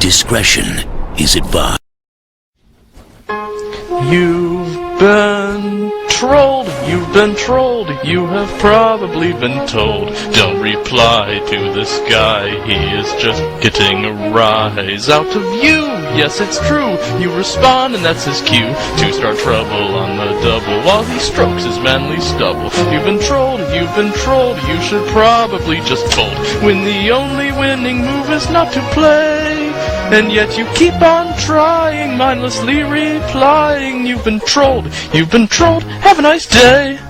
Discretion is advised. You've been trolled, you have probably been told. Don't reply to this guy, he is just getting a rise out of you. Yes, it's true, you respond and that's his cue to start trouble on the double while he strokes his manly stubble. You've been trolled, you should probably just fold when the only winning move is not to play. And yet you keep on trying, mindlessly replying. You've been trolled, have a nice day.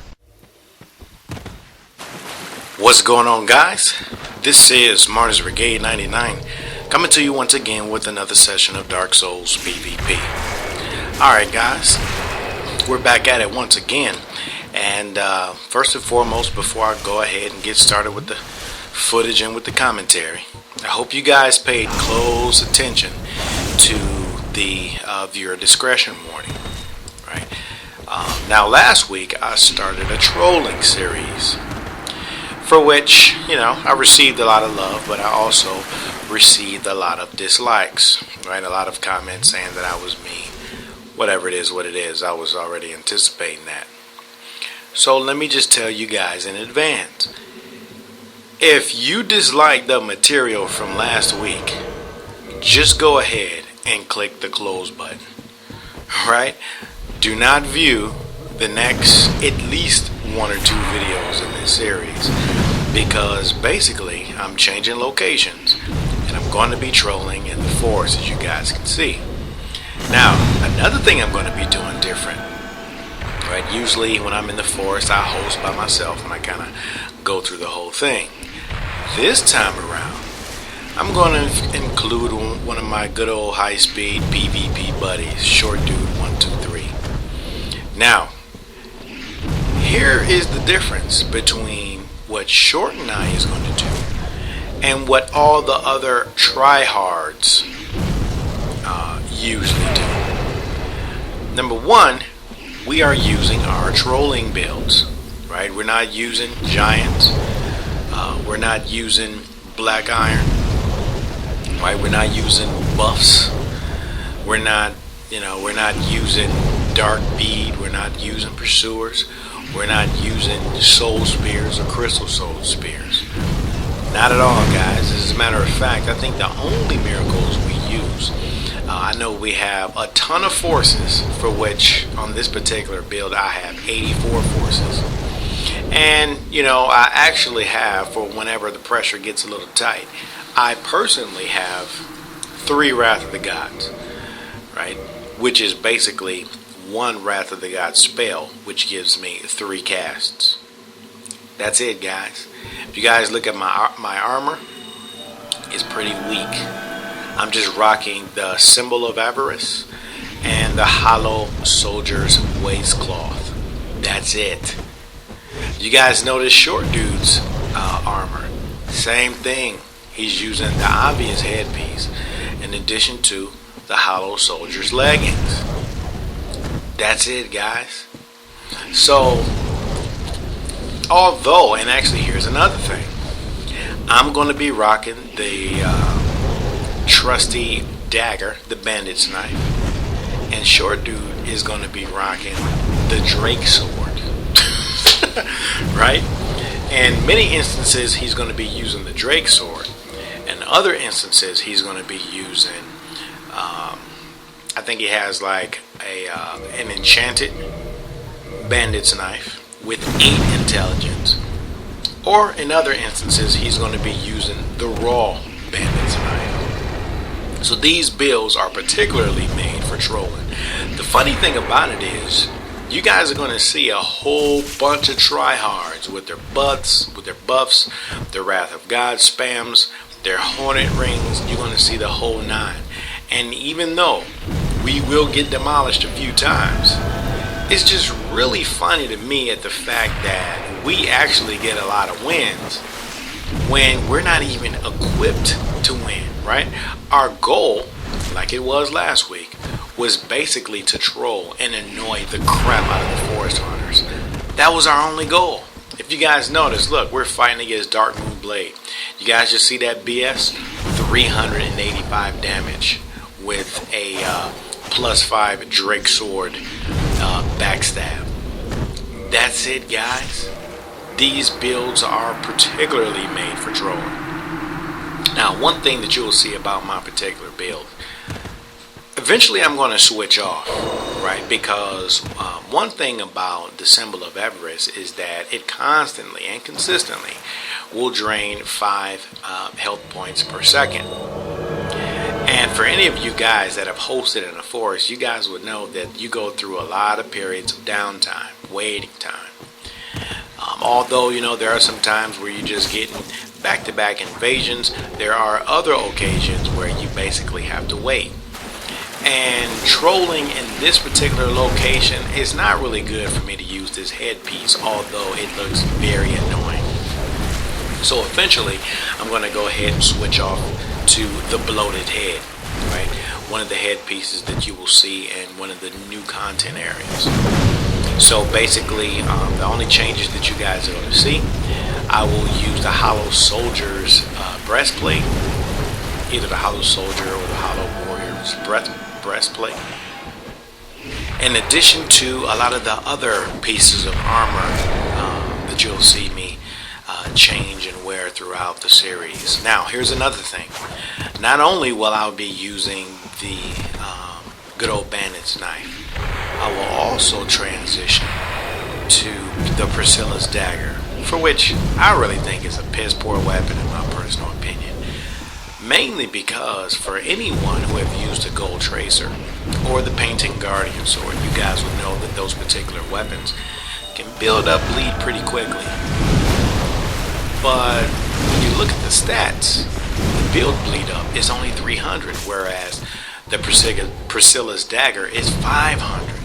What's going on, guys? This is Martyrs Brigade 99 coming to you once again with another session of Dark Souls PvP. Alright guys, we're back at it once again, and first and foremost, before I go ahead and get started with the footage and with the commentary, I hope you guys paid close attention to the viewer discretion warning, right? Now last week I started a trolling series for which, I received a lot of love, but I also received a lot of dislikes, right? A lot of comments saying that I was mean. Whatever it is, what it is, I was already anticipating that. So let me just tell you guys in advance, if you dislike the material from last week, just go ahead and click the close button, right? Do not view the next at least one or two videos in this series, because basically I'm changing locations and I'm going to be trolling in the forest, as you guys can see. Now, another thing I'm going to be doing different, right? Usually when I'm in the forest, I host by myself and I kind of go through the whole thing. This time around, I'm going to include one of my good old high-speed PvP buddies, Short Dude 123. Now, here is the difference between what Short and I is going to do and what all the other tryhards usually do. Number one, we are using our trolling builds, right? We're not using giants. We're not using black iron, right? We're not using buffs. We're not using dark bead. We're not using pursuers. We're not using soul spears or crystal soul spears. Not at all, guys. As a matter of fact, I think the only miracles we use, I know we have a ton of forces, for which on this particular build I have 84 forces. And, I actually have, for whenever the pressure gets a little tight, I personally have 3 Wrath of the Gods, right? Which is basically 1 Wrath of the Gods spell, which gives me 3 casts. That's it, guys. If you guys look at my armor, it's pretty weak. I'm just rocking the Symbol of Avarice and the Hollow Soldier's Waistcloth. That's it. You guys notice Short Dude's armor. Same thing. He's using the obvious headpiece in addition to the Hollow Soldier's leggings. That's it, guys. So, although, and actually here's another thing, I'm going to be rocking the trusty dagger, the bandit's knife, and Short Dude is going to be rocking the Drake sword. Right? In many instances he's going to be using the Drake sword. In other instances he's going to be using I think he has like an enchanted bandit's knife with 8 intelligence. Or in other instances he's going to be using the raw bandit's knife. So these builds are particularly made for trolling. The funny thing about it is, you guys are going to see a whole bunch of tryhards with their buffs, their Wrath of God spams, their Hornet rings. You're going to see the whole 9. And even though we will get demolished a few times, it's just really funny to me at the fact that we actually get a lot of wins when we're not even equipped to win, right? Our goal, like it was last week, was basically to troll and annoy the crap out of the forest hunters. That was our only goal. If you guys notice, look, we're fighting against Dark Moon Blade. You guys just see that BS? 385 damage with a +5 Drake Sword backstab. That's it, guys. These builds are particularly made for trolling. Now, one thing that you'll see about my particular build, eventually I'm going to switch off, right? Because one thing about the Symbol of Everest is that it constantly and consistently will drain 5 health points per second. And for any of you guys that have hosted in a forest, you guys would know that you go through a lot of periods of downtime, waiting time. Although, you know, there are some times where you're just getting back-to-back invasions, there are other occasions where you basically have to wait. And trolling in this particular location is not really good for me to use this headpiece, although it looks very annoying. So eventually, I'm going to go ahead and switch off to the bloated head, right? One of the headpieces that you will see in one of the new content areas. So basically, the only changes that you guys are going to see, I will use the Hollow Soldier's breastplate, either the Hollow Soldier or the Hollow Warrior's breastplate. In addition to a lot of the other pieces of armor that you'll see me change and wear throughout the series. Now, here's another thing. Not only will I be using the good old bandit's knife, I will also transition to the Priscilla's dagger, for which I really think is a piss poor weapon in my personal opinion. Mainly because for anyone who have used a gold tracer or the painting guardian sword, you guys will know that those particular weapons can build up bleed pretty quickly. But when you look at the stats, the build bleed up is only 300, whereas the Priscilla's dagger is 500.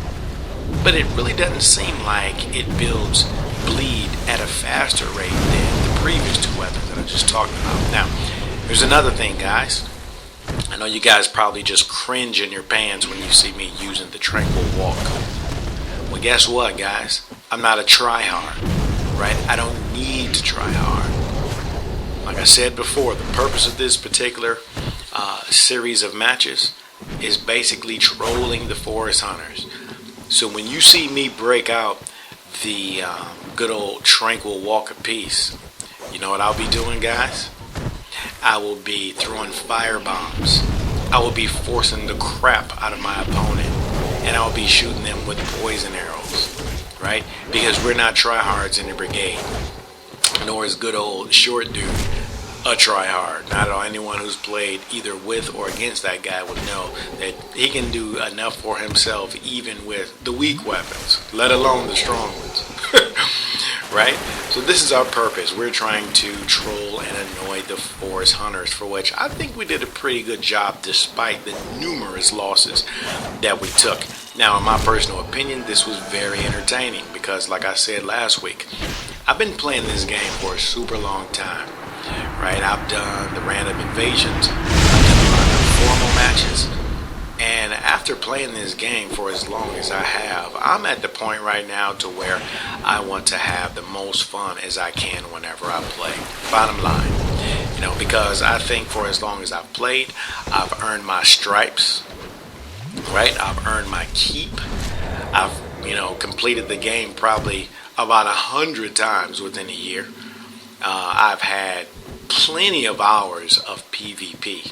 But it really doesn't seem like it builds bleed at a faster rate than the previous 2 weapons that I just talked about. Now, there's another thing, guys. I know you guys probably just cringe in your pants when you see me using the Tranquil Walk. Well, guess what, guys? I'm not a tryhard, right? I don't need to try hard. Like I said before, the purpose of this particular series of matches is basically trolling the forest hunters. So when you see me break out the good old Tranquil Walk piece, you know what I'll be doing, guys? I will be throwing fire bombs. I will be forcing the crap out of my opponent, and I will be shooting them with poison arrows, right? Because we're not tryhards in the brigade, nor is good old short dude a tryhard. Not at all. Anyone who's played either with or against that guy would know that he can do enough for himself even with the weak weapons, let alone the strong ones. Right? So this is our purpose. We're trying to troll and annoy the forest hunters, for which I think we did a pretty good job despite the numerous losses that we took. Now, in my personal opinion, this was very entertaining because, like I said last week, I've been playing this game for a super long time. Right, I've done the random invasions, I've done a lot of formal matches, and after playing this game for as long as I have, I'm at the point right now to where I want to have the most fun as I can whenever I play. Bottom line, you know, because I think for as long as I've played, I've earned my stripes, right? I've earned my keep. I've, you know, completed the game probably about 100 times within a year. I've had plenty of hours of PvP,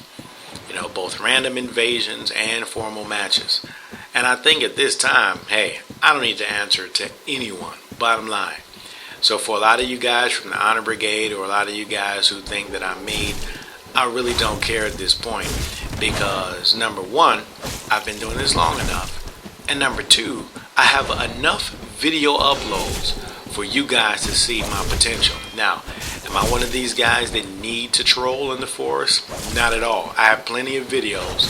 you know, both random invasions and formal matches. And I think at this time, hey, I don't need to answer to anyone, bottom line. So for a lot of you guys from the Honor Brigade or a lot of you guys who think that I'm mean, I really don't care at this point because number one, I've been doing this long enough. And number two, I have enough video uploads for you guys to see my potential. Now, am I one of these guys that need to troll in the forest? Not at all. I have plenty of videos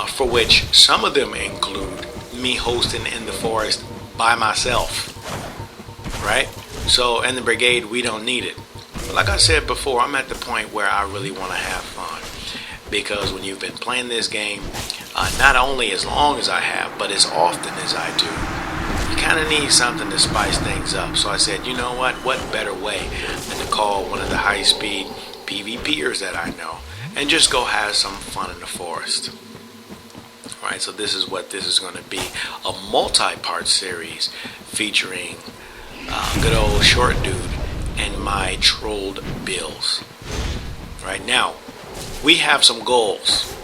for which some of them include me hosting in the forest by myself, right? So in the brigade, we don't need it. But like I said before, I'm at the point where I really want to have fun because when you've been playing this game, not only as long as I have, but as often as I do, you kind of need something to spice things up. So I said, you know what better way than to call one of the high-speed PvPers that I know and just go have some fun in the forest. Right, so this is what this is going to be, a multi-part series featuring good old short dude and my trolled bills. Right now, we have some goals,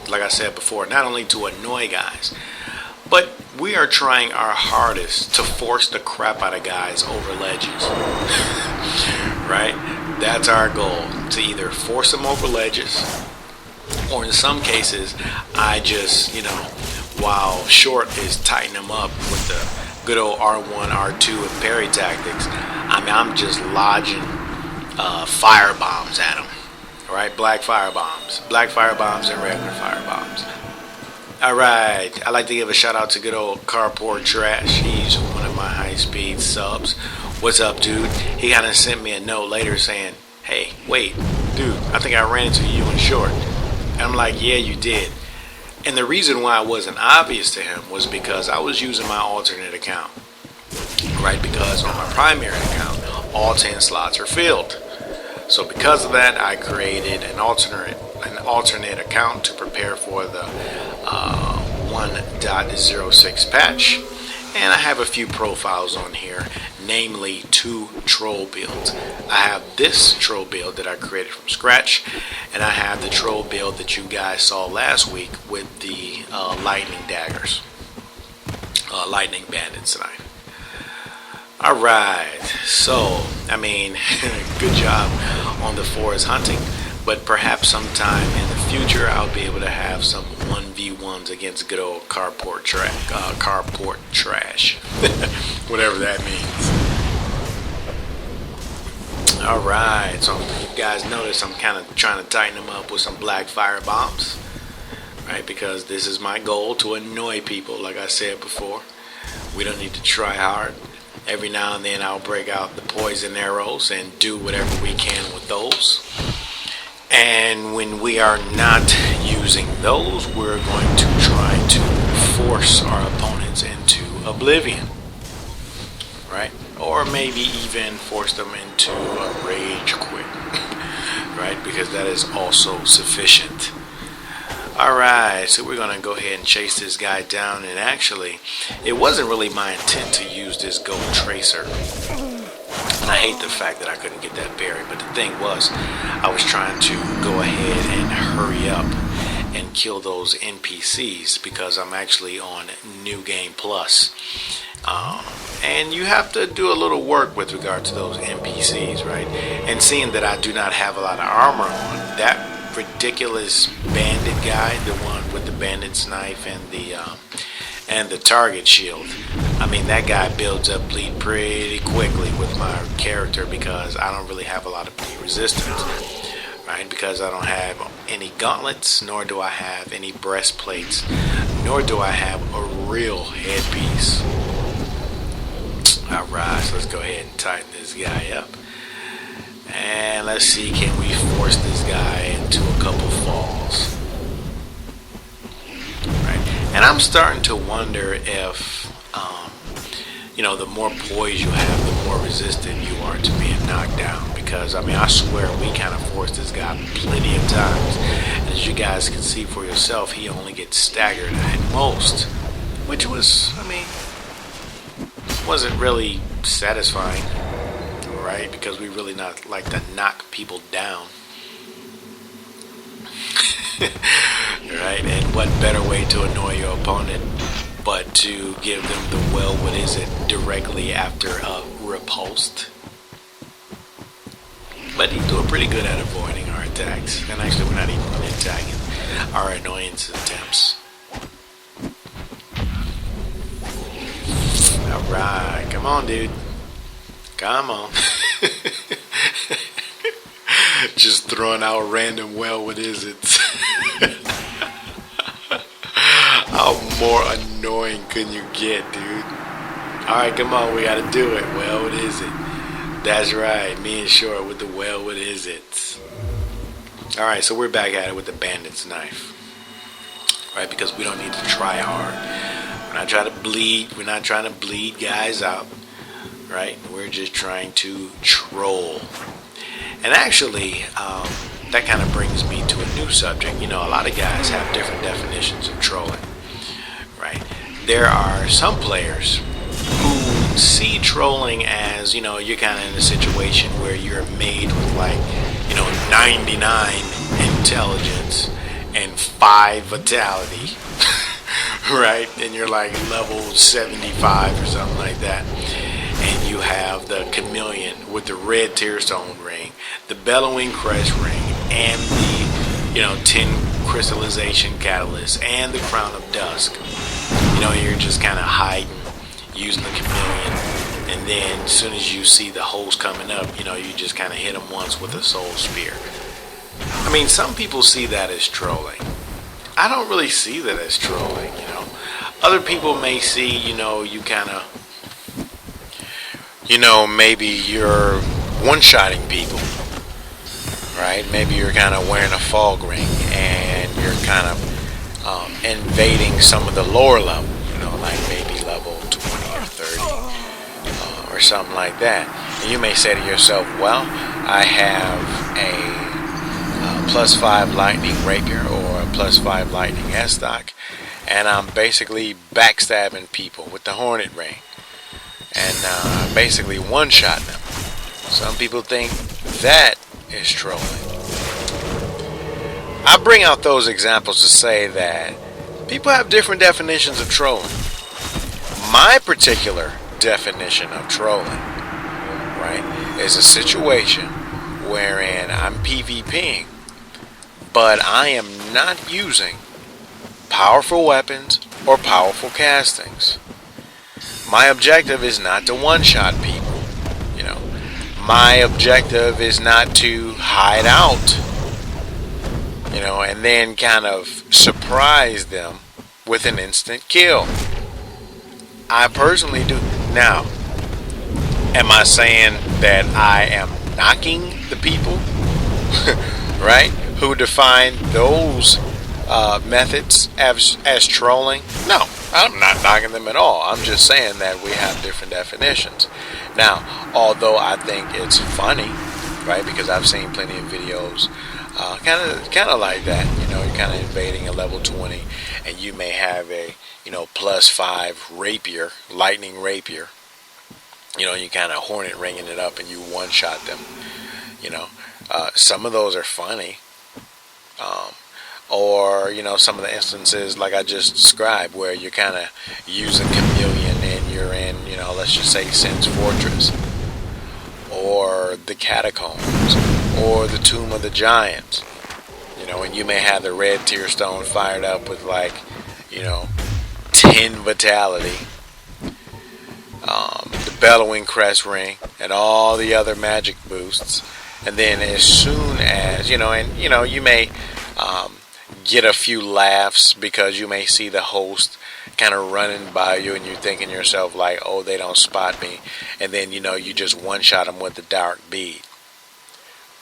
like I said before, not only to annoy guys, but we are trying our hardest to force the crap out of guys over ledges. Right? That's our goal, to either force them over ledges, or in some cases, I just, while short is tightening them up with the good old R1, R2 and parry tactics, I'm just lodging fire bombs at them. Right? Black fire bombs and regular fire bombs. Alright, I'd like to give a shout out to good old Carport Trash. He's one of my high speed subs. What's up, dude? He kind of sent me a note later saying, hey, wait, dude, I think I ran into you in short. And I'm like, yeah, you did. And the reason why it wasn't obvious to him was because I was using my alternate account. Right? Because on my primary account, all 10 slots are filled. So because of that, I created an alternate account to prepare for the 1.06 patch. And I have a few profiles on here, namely 2 troll builds. I have this troll build that I created from scratch, and I have the troll build that you guys saw last week with the lightning daggers, lightning bandits knife. Alright, so, good job on the forest hunting, but perhaps sometime in the future I'll be able to have some 1v1s against good old Carport Trash, whatever that means. Alright, so you guys notice I'm kind of trying to tighten them up with some black fire bombs, right, because this is my goal, to annoy people, like I said before. We don't need to try hard. Every now and then I'll break out the poison arrows and do whatever we can with those. And when we are not using those, we're going to try to force our opponents into oblivion. Right? Or maybe even force them into a rage quit. Right? Because that is also sufficient. Alright, so we're going to go ahead and chase this guy down, and actually, it wasn't really my intent to use this gold tracer. And I hate the fact that I couldn't get that berry, but the thing was, I was trying to go ahead and hurry up and kill those NPCs because I'm actually on New Game Plus. And you have to do a little work with regard to those NPCs, right? And seeing that I do not have a lot of armor on, that ridiculous bandit guy, the one with the bandit's knife and the target shield, that guy builds up bleed pretty quickly with my character because I don't really have a lot of bleed resistance, right? Because I don't have any gauntlets, nor do I have any breastplates, nor do I have a real headpiece. Alright, so let's go ahead and tighten this guy up. And let's see, can we force this guy into a couple falls? Right. And I'm starting to wonder if, the more poise you have, the more resistant you are to being knocked down. Because, I swear we kind of forced this guy plenty of times. And as you guys can see for yourself, he only gets staggered at most. Which was, wasn't really satisfying. Right? Because we really not like to knock people down. Right? And what better way to annoy your opponent but to give them the what is it, directly after a repulsed. But he's doing pretty good at avoiding our attacks. And actually we're not even really attacking our annoyance attempts. Alright, come on dude. Come on. Just throwing out random what is it? How more annoying can you get, dude? Alright, come on, we gotta do it. Well, what is it? That's right, me and Short with the what is it? Alright, so we're back at it with the bandit's knife. Right, because we don't need to try hard. We're not trying to bleed guys out. Right? We're just trying to troll. And actually, that kind of brings me to a new subject. You know, a lot of guys have different definitions of trolling, right? There are some players who see trolling as, you know, you're kind of in a situation where you're made with like, you know, 99 intelligence and 5 vitality, right? And you're like level 75 or something like that. And you have the chameleon with the red tearstone ring, the bellowing crest ring, and the, you know, 10 crystallization catalyst, and the crown of dusk. You know, you're just kind of hiding using the chameleon, and then as soon as you see the host coming up, you know, you just kind of hit them once with a soul spear. I mean, some people see that as trolling. I don't really see that as trolling, you know. Other people may see, you know, you kind of, you know, maybe you're one-shotting people, right? Maybe you're kind of wearing a fog ring and you're kind of invading some of the lower level, you know, like maybe level 20 or 30 or something like that. And you may say to yourself, well, I have a +5 lightning rapier or a +5 lightning S-stock, and I'm basically backstabbing people with the hornet ring and basically one-shotting them. Some people think that is trolling. I bring out those examples to say that people have different definitions of trolling. My particular definition of trolling, right, is a situation wherein I'm PvPing, but I am not using powerful weapons or powerful castings. My objective is not to one-shot people, you know. My objective is not to hide out, you know, and then kind of surprise them with an instant kill. I personally do. Now, am I saying that I am knocking the people, right, who define those methods as trolling? No, I'm not knocking them at all. I'm just saying that we have different definitions. Now, although I think it's funny, right, because I've seen plenty of videos kind of like that, you know, you're kind of invading a level 20 and you may have a, you know, +5 rapier, lightning rapier, you know, you kind of hornet ringing it up and you one-shot them, you know. Some of those are funny, or, you know, some of the instances like I just described where you kind of use a chameleon and you're in, you know, let's just say Sin's Fortress or the Catacombs or the Tomb of the Giants, you know, and you may have the red tearstone fired up with like, you know, 10 vitality, the bellowing crest ring and all the other magic boosts, and then as soon as, you know, and you know, you may get a few laughs because you may see the host kind of running by you and you're thinking to yourself like, oh, they don't spot me, and then, you know, you just one-shot them with the dark bead.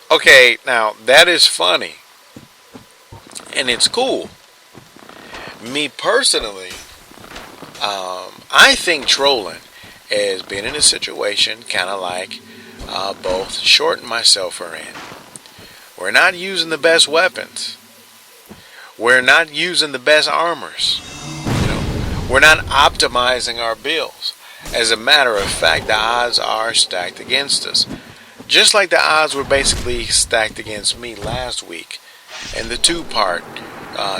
Okay, now that is funny and it's cool. Me personally, I think trolling is being in a situation kind of like both Short and myself are in. We're not using the best weapons. We're not using the best armors. You know, we're not optimizing our builds. As a matter of fact, the odds are stacked against us. Just like the odds were basically stacked against me last week in the 2-part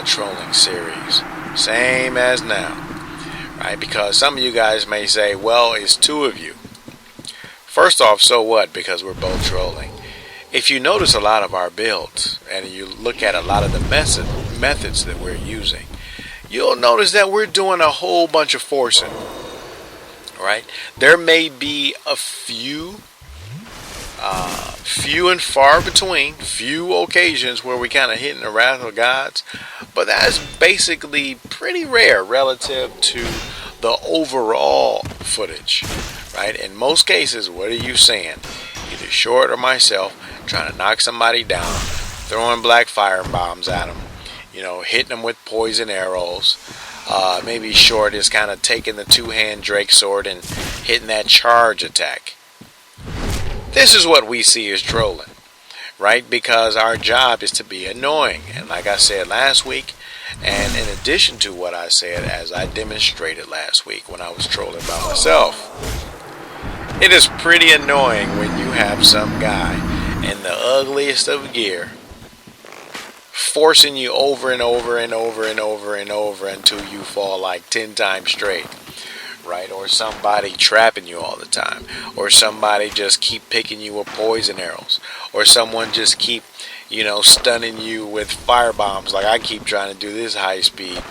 trolling series. Same as now. Right? Because some of you guys may say, well, it's 2 of you. First off, so what? Because we're both trolling. If you notice a lot of our builds and you look at a lot of the methods that we're using, you'll notice that we're doing a whole bunch of forcing. Right? There may be a few and far between, few occasions where we kind of hitting the wrath of gods, but that's basically pretty rare relative to the overall footage, right? In most cases, what are you saying? Either Short or myself trying to knock somebody down, throwing black fire bombs at them, you know, hitting them with poison arrows. Maybe Short is kind of taking the 2-hand Drake sword and hitting that charge attack. This is what we see as trolling, right? Because our job is to be annoying. And like I said last week, and in addition to what I said, as I demonstrated last week when I was trolling by myself, it is pretty annoying when you have some guy in the ugliest of gear forcing you over and over and over and over and over until you fall like 10 times straight, right? Or somebody trapping you all the time, or somebody just keep picking you with poison arrows, or someone just keep, stunning you with fire bombs like I keep trying to do this high speed.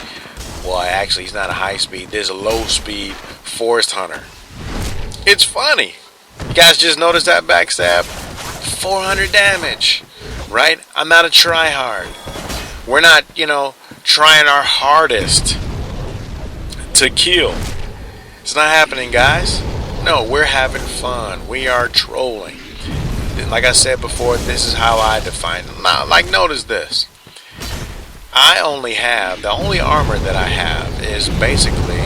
Well, actually, it's not a high speed. There's a low speed forest hunter. It's funny. You guys just noticed that backstab? 400 damage, right? I'm not a tryhard. We're not, trying our hardest to kill. It's not happening, guys. No, we're having fun. We are trolling. Like I said before, this is how I define it. Now, notice this. The only armor that I have is basically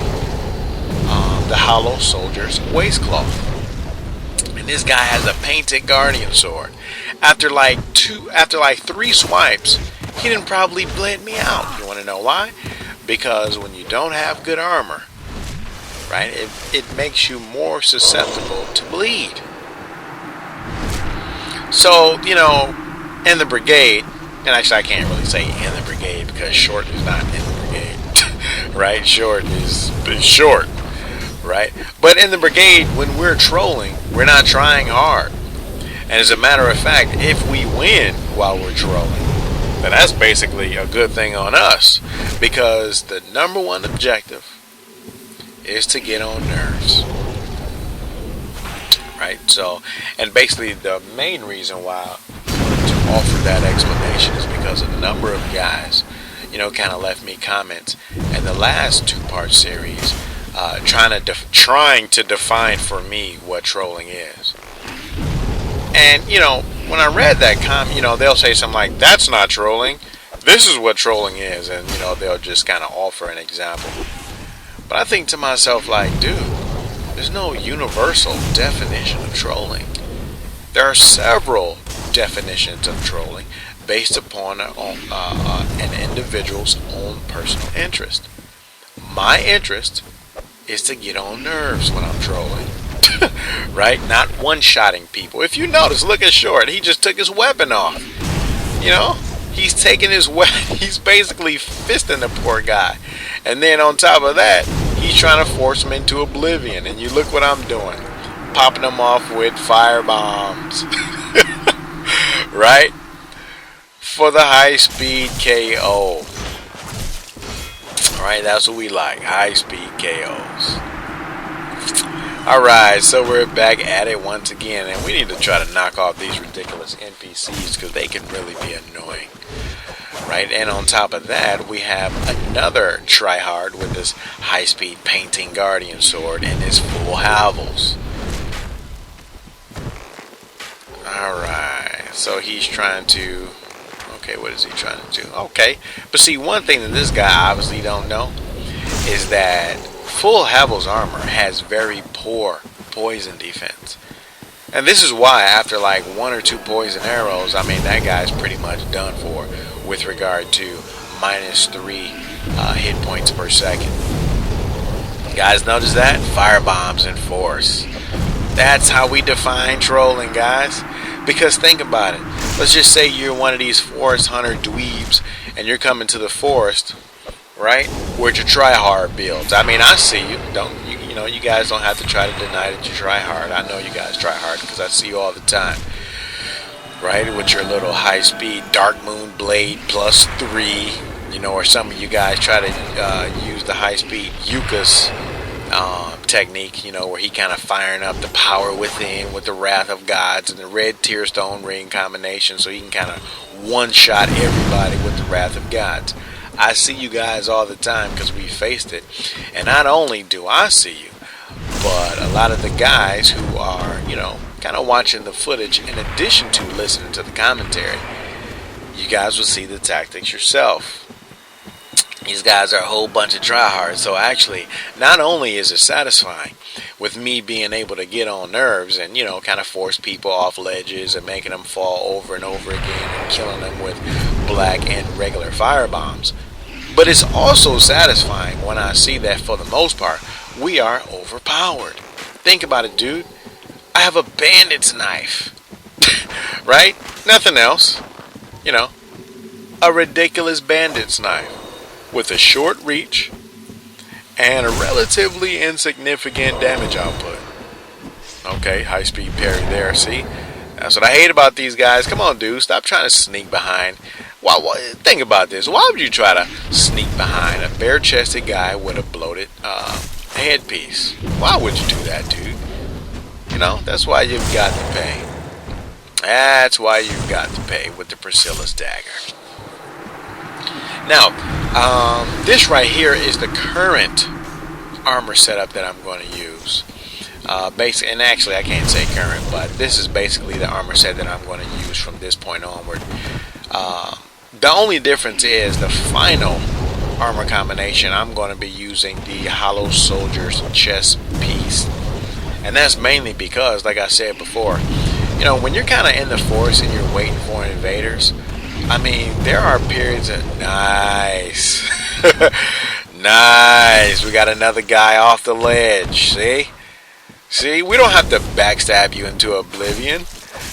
the Hollow Soldier's waistcloth. And this guy has a painted guardian sword. After like 3 swipes, he didn't probably bled me out. You want to know why? Because when you don't have good armor, right, it makes you more susceptible to bleed. So, in the brigade, and actually I can't really say in the brigade because short is not in the brigade, right? Short is short, right? But in the brigade, when we're trolling, we're not trying hard. And as a matter of fact, if we win while we're trolling, then that's basically a good thing on us, because the number one objective is to get on nerves, right? So, and basically the main reason why I wanted to offer that explanation is because a number of guys, kind of left me comments in the last 2-part series, trying to define for me what trolling is. And, when I read that comment, they'll say something like, that's not trolling. This is what trolling is. And, they'll just kind of offer an example. But I think to myself, like, dude, there's no universal definition of trolling. There are several definitions of trolling based upon an individual's own personal interest. My interest is to get on nerves when I'm trolling. Right? Not one-shotting people. If you notice, look at Short. He just took his weapon off. He's taking his weapon. He's basically fisting the poor guy. And then on top of that, he's trying to force him into oblivion. And you look what I'm doing. Popping him off with fire bombs. Right? For the high-speed KO. Alright, that's what we like. High-speed KOs. Alright, so we're back at it once again, and we need to try to knock off these ridiculous NPCs because they can really be annoying, right? And on top of that, we have another tryhard with this high-speed painting guardian sword and his full havels. Alright, so he's trying to... Okay, what is he trying to do? Okay, but see, one thing that this guy obviously don't know is that full Havel's armor has very poor poison defense. And this is why after like 1 or 2 poison arrows, that guy's pretty much done for with regard to -3 hit points per second. You guys notice that? Fire bombs in force. That's how we define trolling, guys. Because think about it. Let's just say you're one of these forest hunter dweebs and you're coming to the forest, right, with your try-hard builds. I see you. You guys don't have to try to deny that you try hard. I know you guys try hard because I see you all the time, right, with your little high-speed Dark Moon Blade +3, or some of you guys try to use the high-speed Yuka's technique, where he kind of firing up the power within with the Wrath of Gods and the red Tearstone ring combination, so he can kind of one-shot everybody with the Wrath of Gods. I see you guys all the time because we faced it. And not only do I see you, but a lot of the guys who are, kind of watching the footage in addition to listening to the commentary, you guys will see the tactics yourself. These guys are a whole bunch of tryhards. So actually, not only is it satisfying, with me being able to get on nerves and, you know, kind of force people off ledges and making them fall over and over again and killing them with black and regular fire bombs. But it's also satisfying when I see that for the most part we are overpowered. Think about it, dude. I have a bandit's knife. Right? Nothing else. You know, a ridiculous bandit's knife with a short reach and a relatively insignificant damage output. Okay, high speed parry there, see? That's what I hate about these guys. Come on, dude, stop trying to sneak behind. Think about this. Why would you try to sneak behind a bare-chested guy with a bloated headpiece? Why would you do that, dude? You know, that's why you've got to pay. That's why you've got to pay with the Priscilla's dagger. Now, this right here is the current armor setup that I'm going to use. And actually I can't say current, but this is basically the armor set that I'm going to use from this point onward. The only difference is the final armor combination. I'm going to be using the Hollow Soldier's chest piece, and that's mainly because, like I said before, you know, when you're kind of in the forest and you're waiting for invaders, I mean, there are periods of nice. Nice, we got another guy off the ledge. See, we don't have to backstab you into oblivion.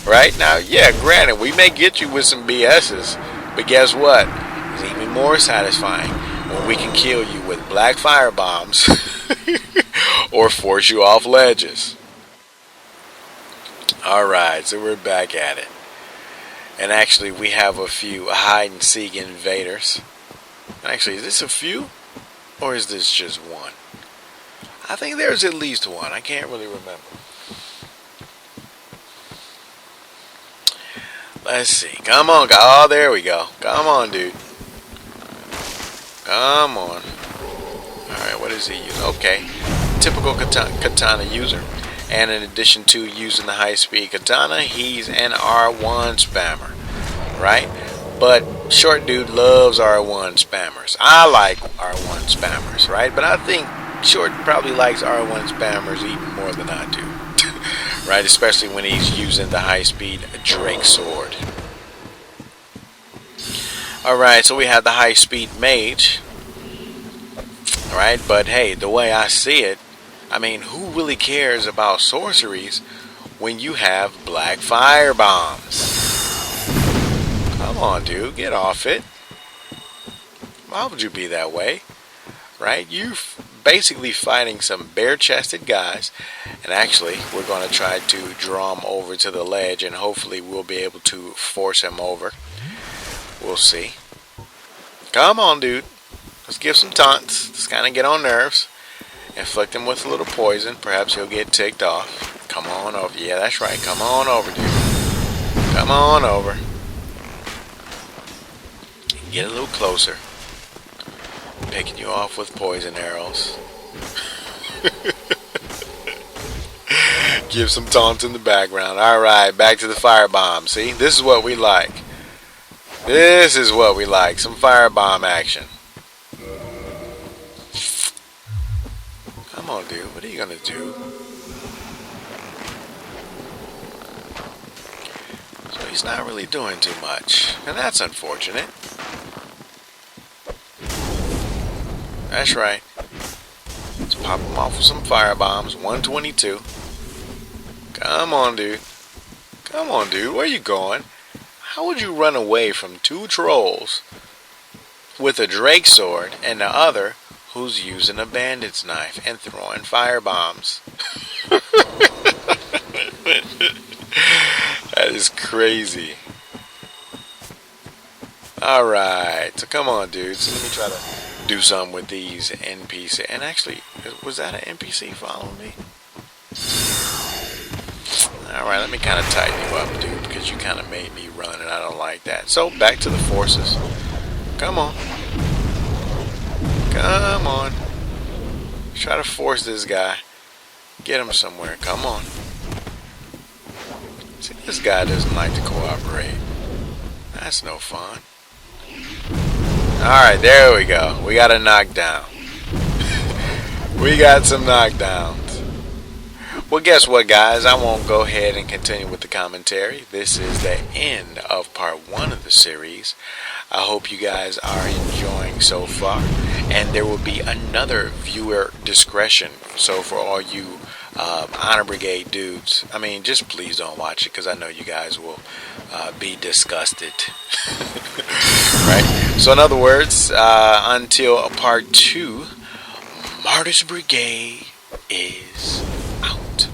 Right now, yeah, granted, we may get you with some BS's, but guess what? It's even more satisfying when we can kill you with black fire bombs or force you off ledges. Alright, so we're back at it. And actually, we have a few hide and seek invaders. Actually, is this a few? Or is this just one? I think there's at least one. I can't really remember. Let's see. Come on. Oh, there we go. Come on, dude. Come on. Alright, what is he using? Okay. Typical katana user. And in addition to using the high-speed katana, he's an R1 spammer. Right? But short dude loves R1 spammers. I like R1 spammers, right? But I think short probably likes R1 spammers even more than I do. Right? Especially when he's using the high-speed Drake sword. Alright, so we have the high-speed mage. Right? But hey, the way I see it, I mean, who really cares about sorceries when you have black fire bombs? Come on, dude, get off it. Why would you be that way? Right? You're basically fighting some bare-chested guys, and actually, we're going to try to draw him over to the ledge, and hopefully we'll be able to force him over. We'll see. Come on, dude. Let's give some taunts. Let's kind of get on nerves. Inflict him with a little poison. Perhaps he'll get ticked off. Come on over. Yeah, that's right. Come on over, dude. Come on over. Get a little closer. Picking you off with poison arrows. Give some taunts in the background. Alright, back to the firebomb. See, this is what we like. This is what we like. Some firebomb action. Come on, dude. What are you gonna do? So he's not really doing too much. And that's unfortunate. That's right. Let's pop him off with some firebombs. 122. Come on, dude. Come on, dude. Where you going? How would you run away from two trolls with a Drake sword and the other who's using a bandit's knife and throwing firebombs? That is crazy. Alright. So come on, dude. So let me try to do something with these NPCs. And actually, was that an NPC following me? Alright, let me kind of tighten you up, dude, because you kind of made me run and I don't like that. So, back to the forces. Come on. Come on. Try to force this guy. Get him somewhere. Come on. See, this guy doesn't like to cooperate. That's no fun. Alright, there we go. We got a knockdown. We got some knockdowns. Well, guess what, guys? I won't go ahead and continue with the commentary. This is the end of part 1 of the series. I hope you guys are enjoying so far, and there will be another viewer discretion. So for all you Honor Brigade dudes, I mean, just please don't watch it, because I know you guys will be disgusted. Right? So in other words, until part 2, Martyrs Brigade is out.